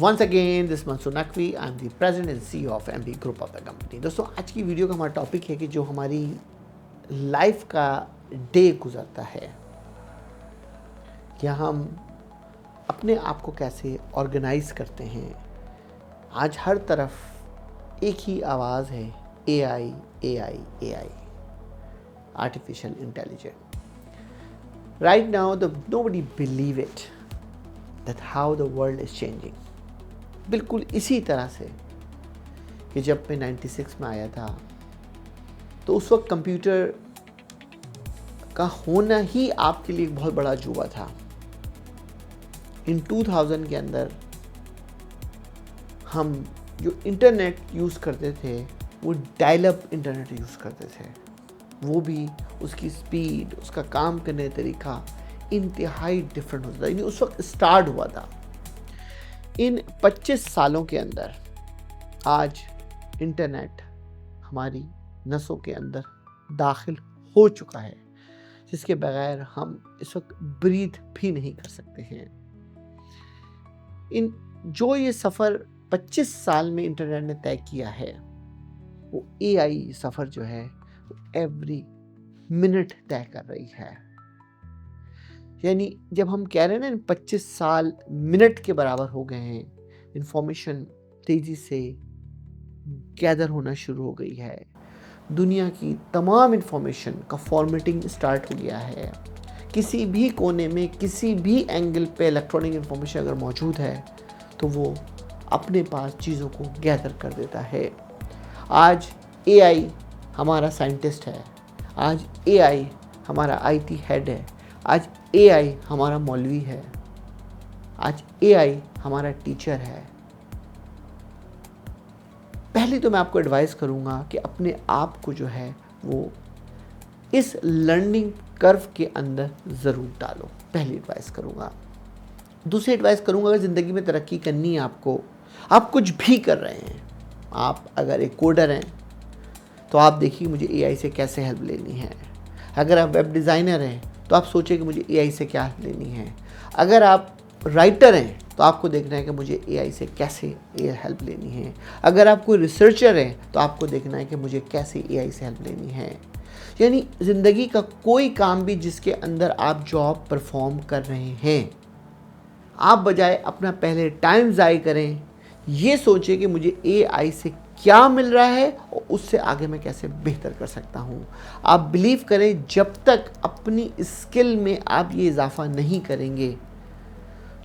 Once again, this Mansoor Naqvi, I'm the president and CEO of MB Group of the company. दोस्तों आज की video का हमारा topic है कि जो हमारी लाइफ का डे गुजरता है या हम अपने आप को कैसे ऑर्गेनाइज करते हैं। आज हर तरफ एक ही आवाज़ है, AI, AI, AI, artificial intelligence. Right now, nobody believe it that how the world is changing. बिल्कुल इसी तरह से कि जब मैं 96 में आया था तो उस वक्त कंप्यूटर का होना ही आपके लिए एक बहुत बड़ा अजूबा था। इन 2000 के अंदर हम जो इंटरनेट यूज़ करते थे वो डायल अप इंटरनेट यूज़ करते थे, वो भी उसकी स्पीड, उसका काम करने का तरीका इंतहाई डिफरेंट होता था। यानी उस वक्त स्टार्ट हुआ था। इन 25 सालों के अंदर आज इंटरनेट हमारी नसों के अंदर दाखिल हो चुका है, जिसके बगैर हम इस वक्त ब्रीथ भी नहीं कर सकते हैं। जो ये सफ़र 25 साल में इंटरनेट ने तय किया है, वो AI सफ़र जो है एवरी मिनट तय कर रही है। यानी जब हम कह रहे हैं ना 25 साल मिनट के बराबर हो गए हैं, इंफॉर्मेशन तेज़ी से गैदर होना शुरू हो गई है, दुनिया की तमाम इंफॉर्मेशन का फॉर्मेटिंग स्टार्ट हो गया है। किसी भी कोने में किसी भी एंगल पे इलेक्ट्रॉनिक इंफॉर्मेशन अगर मौजूद है तो वो अपने पास चीज़ों को गैदर कर देता है। आज AI हमारा साइंटिस्ट है, आज AI हमारा IT हेड है, आज AI हमारा मौलवी है, आज AI हमारा टीचर है। पहले तो मैं आपको एडवाइस करूंगा कि अपने आप को जो है वो इस लर्निंग कर्व के अंदर ज़रूर डालो, पहली एडवाइस करूंगा। दूसरी एडवाइस करूंगा, अगर ज़िंदगी में तरक्की करनी है आपको, आप कुछ भी कर रहे हैं, आप अगर एक कोडर हैं तो आप देखिए मुझे AI से कैसे हेल्प लेनी है। अगर आप वेब डिज़ाइनर हैं तो आप सोचिए कि मुझे AI से क्या हेल्प लेनी है। अगर आप राइटर हैं तो आपको देखना है कि मुझे AI से कैसे हेल्प लेनी है। अगर आप कोई रिसर्चर हैं तो आपको देखना है कि मुझे कैसे AI से हेल्प लेनी है। यानी ज़िंदगी का कोई काम भी जिसके अंदर आप जॉब परफॉर्म कर रहे हैं, आप बजाय अपना पहले टाइम ज़ाय करें, ये सोचिए कि मुझे AI से क्या मिल रहा है और उससे आगे मैं कैसे बेहतर कर सकता हूँ। आप बिलीव करें, जब तक अपनी स्किल में आप ये इजाफा नहीं करेंगे,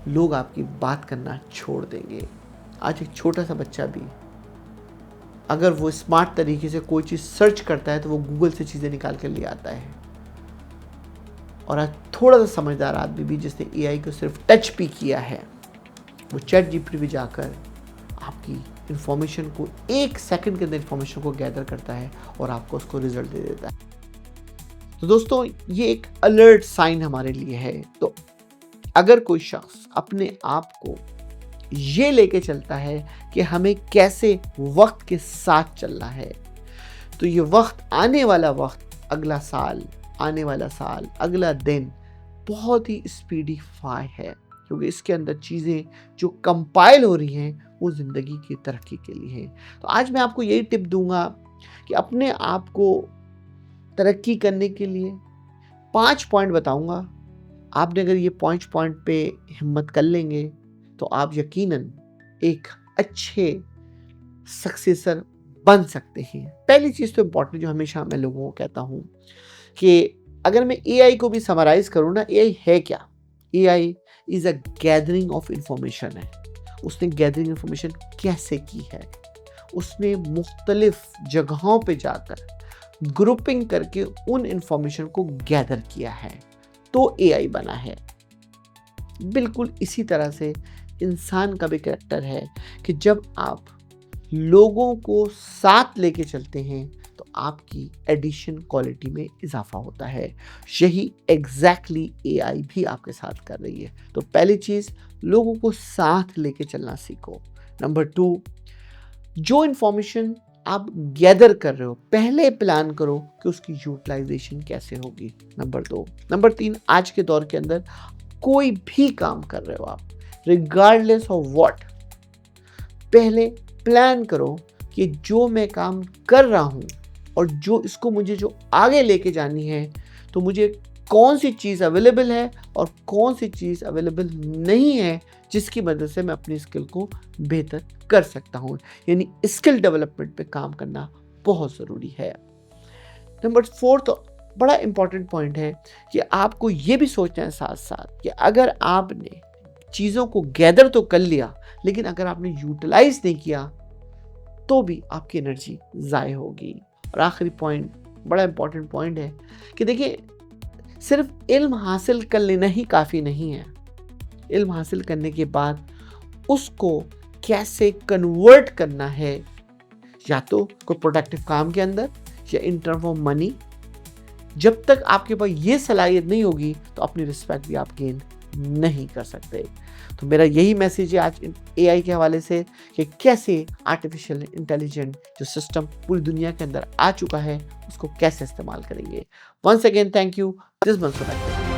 लोग आपकी बात करना छोड़ देंगे। आज एक छोटा सा बच्चा भी अगर वो स्मार्ट तरीके से कोई चीज़ सर्च करता है तो वो गूगल से चीज़ें निकाल कर ले आता है। और आज थोड़ा सा समझदार आदमी भी जिसने AI को सिर्फ टच भी किया है, वो ChatGPT भी जाकर आपकी इंफॉर्मेशन को 1 सेकंड के अंदर इंफॉर्मेशन को गैदर करता है और आपको उसको रिजल्ट दे देता है। तो दोस्तों, ये एक अलर्ट साइन हमारे लिए है। तो अगर कोई शख्स अपने आप को ये लेके चलता है कि हमें कैसे वक्त के साथ चलना है, तो ये वक्त, आने वाला वक्त, अगला साल, आने वाला साल, अगला दिन बहुत ही स्पीडीफाई है, क्योंकि इसके अंदर चीज़ें जो कंपाइल हो रही हैं वो ज़िंदगी की तरक्की के लिए हैं। तो आज मैं आपको यही टिप दूंगा कि अपने आप को तरक्की करने के लिए 5 पॉइंट बताऊंगा। आपने अगर ये 5 पॉइंट पे हिम्मत कर लेंगे तो आप यकीनन एक अच्छे सक्सेसर बन सकते हैं। पहली चीज़ तो इम्पॉर्टेंट जो हमेशा मैं लोगों को कहता हूँ कि अगर मैं AI को भी समराइज़ करूँ ना, AI है क्या? AI is a gathering of information है। उसने गैदरिंग इंफॉर्मेशन कैसे की है? उसने मुख्तलिफ जगहों पे जाकर ग्रुपिंग करके उन इंफॉर्मेशन को गैदर किया है, तो AI बना है। बिल्कुल इसी तरह से इंसान का भी कैरेक्टर है कि जब आप लोगों को साथ लेके चलते हैं तो आपकी एडिशन क्वालिटी में इजाफा होता है। यही एग्जैक्टली AI भी आपके साथ कर रही है। तो पहली चीज़, लोगों को साथ लेके चलना सीखो। नंबर 2, जो इंफॉर्मेशन आप गैदर कर रहे हो, पहले प्लान करो कि उसकी यूटिलाइजेशन कैसे होगी। नंबर 2। नंबर 3, आज के दौर के अंदर कोई भी काम कर रहे हो आप, रिगार्डलेस ऑफ व्हाट, पहले प्लान करो कि जो मैं काम कर रहा हूँ और जो इसको मुझे जो आगे लेके जानी है, तो मुझे कौन सी चीज़ अवेलेबल है और कौन सी चीज़ अवेलेबल नहीं है, जिसकी मदद से मैं अपनी स्किल को बेहतर कर सकता हूँ। यानी स्किल डेवलपमेंट पे काम करना बहुत ज़रूरी है। नंबर 4 तो बड़ा इम्पॉर्टेंट पॉइंट है कि आपको ये भी सोचना है साथ साथ कि अगर आपने चीज़ों को गैदर तो कर लिया, लेकिन अगर आपने यूटिलाइज नहीं किया तो भी आपकी एनर्जी ज़ाय होगी। और आखिरी पॉइंट, बड़ा इम्पॉर्टेंट पॉइंट है कि देखिए, सिर्फ इल्म हासिल कर लेना ही काफ़ी नहीं है। इल्म हासिल करने के बाद उसको कैसे कन्वर्ट करना है, या तो कोई प्रोडक्टिव काम के अंदर या इन टर्म ऑफ मनी। जब तक आपके पास ये सलाहियत नहीं होगी तो अपनी रिस्पेक्ट भी आप गेन नहीं कर सकते। तो मेरा यही मैसेज है आज एआई के हवाले से कि कैसे आर्टिफिशियल इंटेलिजेंट जो सिस्टम पूरी दुनिया के अंदर आ चुका है उसको कैसे इस्तेमाल करेंगे। Once again thank you, this Mansoor.